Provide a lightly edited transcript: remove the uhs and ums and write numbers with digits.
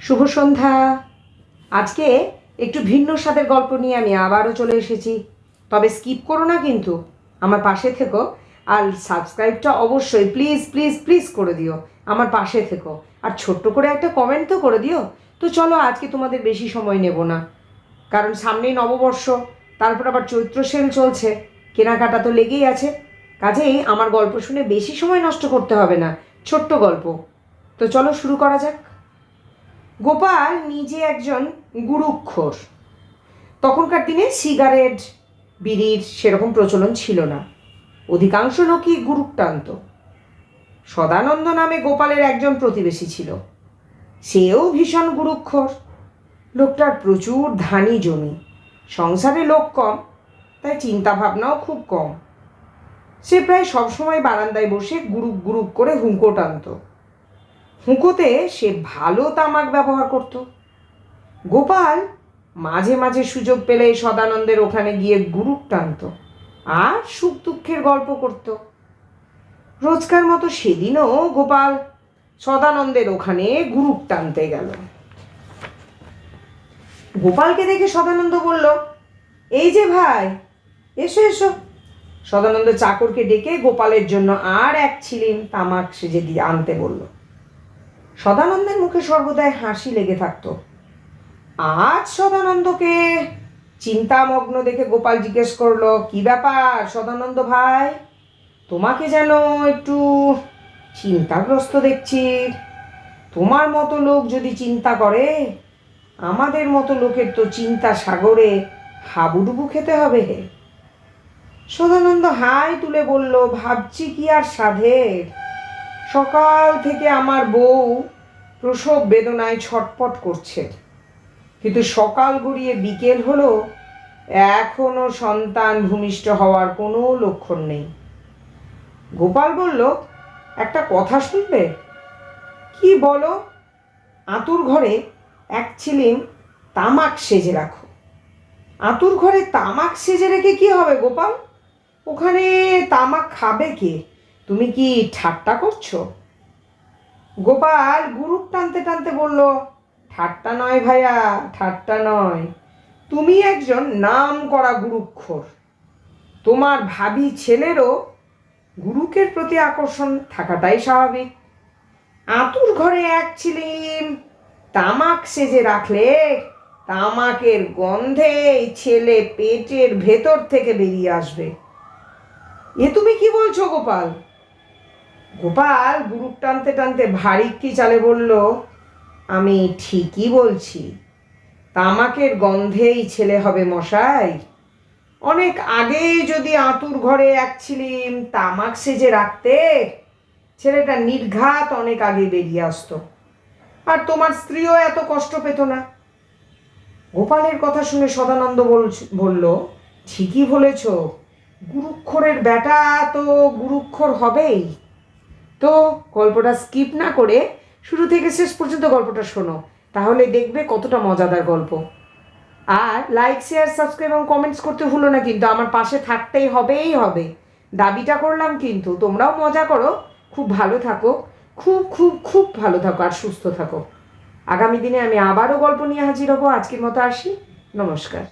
শুভ সন্ধ্যা। আজকে একটু ভিন্ন স্বাদের গল্প নিয়ে আমি আবারও চলে এসেছি। তবে স্কিপ করো না কিন্তু, আমার পাশে থেকো। আর সাবস্ক্রাইবটা অবশ্যই প্লিজ প্লিজ প্লিজ করে দিও, আমার পাশে থেকো। আর ছোট্ট করে একটা কমেন্ট তো করে দিও। তো চলো, আজকে তোমাদের বেশি সময় নেব না, কারণ সামনেই নববর্ষ, তারপর আবার চৈত্র সেল চলছে, কেনাকাটা তো লেগেই আছে। কাজেই আমার গল্প শুনে বেশি সময় নষ্ট করতে হবে না, ছোট্ট গল্প। তো চলো শুরু করা যাক। গোপাল নিজে একজন গুরুক্ষর। তখনকার দিনে সিগারেট বিড়ির সেরকম প্রচলন ছিল না, অধিকাংশ লোকই গুরুক টানত। সদানন্দ নামে গোপালের একজন প্রতিবেশী ছিল, সেও ভীষণ গুরুক্ষর। লোকটার প্রচুর ধানি জমি, সংসারে লোক কম, তাই চিন্তা ভাবনাও খুব কম। সে প্রায় সবসময় বারান্দায় বসে গুরুক গুরুক করে হুঁকো টানত। হুঁকোতে সে ভালো তামাক ব্যবহার করত। গোপাল মাঝে মাঝে সুযোগ পেলে সদানন্দের ওখানে গিয়ে গুরুক টানত আর সুখ দুঃখের গল্প করত। রোজকার মতো সেদিনও গোপাল সদানন্দের ওখানে গুরুক টানতে গেল। গোপালকে দেখে সদানন্দ বলল, এই যে ভাই, এসো এসো। সদানন্দ চাকরকে ডেকে গোপালের জন্য আর এক ছিলিম তামাক সেজে দিয়ে আনতে বলল। সদানন্দের মুখে সর্বদাই হাসি লেগে থাকতো। আজ সদানন্দকে চিন্তামগ্ন দেখে গোপাল জিজ্ঞেস করলো, কি ব্যাপার সদানন্দ ভাই, তোমাকে যেন একটু চিন্তাগ্রস্ত দেখছি। তোমার মতো লোক যদি চিন্তা করে, আমাদের মতো লোকের তো চিন্তা সাগরে হাবুডুবু খেতে হবে। সদানন্দ হাই তুলে বলল, ভাবছি কি আর সাধের। সকাল থেকে আমার বউ প্রসব বেদনায় ছটপট করছে, কিন্তু সকাল গড়িয়ে বিকেল হলো, এখনো সন্তান ভূমিষ্ঠ হওয়ার কোনো লক্ষণ নেই। গোপাল বলল, একটা কথা শুনবে? কি বলো? আঁতুর ঘরে এক ছিলিম তামাক সেজে রাখো। আঁতুর ঘরে তামাক সেজে রেখে কি হবে গোপাল? ওখানে তামাক খাবে কে? তুমি কি ঠাট্টা করছো? গোপাল গুরুক টানতে টানতে বলল, ঠাট্টা নয় ভাইয়া, ঠাট্টা নয়। তুমি একজন নাম করা গুরুক্ষর। তোমার ভাবি ছেলেরও গুরুকের প্রতি আকর্ষণ থাকাটাই স্বাভাবিক। আঁতুর ঘরে এক ছিলিম তামাক সেজে রাখলে তামাকের গন্ধে ছেলে পেটের ভেতর থেকে বেরিয়ে আসবে। এ তুমি কি বলছো গোপাল? গোপাল গুরুক টানতে টানতে ভারী চালে বলল, আমি ঠিকই বলছি। তামাকের গন্ধেই ছেলে হবে মশাই। অনেক আগেই যদি আঁতুর ঘরে এক ছিলিম তামাক সেজে রাখতে, ছেলেটা নির্ঘাত অনেক আগে বেরিয়ে আসতো, আর তোমার স্ত্রীও এত কষ্ট পেত না। গোপালের কথা শুনে সদানন্দ বলল, ঠিকই বলেছ, গুরুক্ষরের বেটা তো গুরুক্ষর হবেই। তো গল্পটা স্কিপ না করে শুরু থেকে শেষ পর্যন্ত গল্পটা শোনো, তাহলে দেখবে কতটা মজাদার গল্প। আর লাইক শেয়ার সাবস্ক্রাইব এবং কমেন্টস করতে ভুলো না, কিন্তু আমার পাশে থাকতেই হবেই হবে, দাবিটা করলাম। কিন্তু তোমরাও মজা করো, খুব ভালো থাকো, খুব খুব খুব ভালো থাকো আর সুস্থ থাকো। আগামী দিনে আমি আবারও গল্প নিয়ে হাজির হব। আজকের মতো আসি, নমস্কার।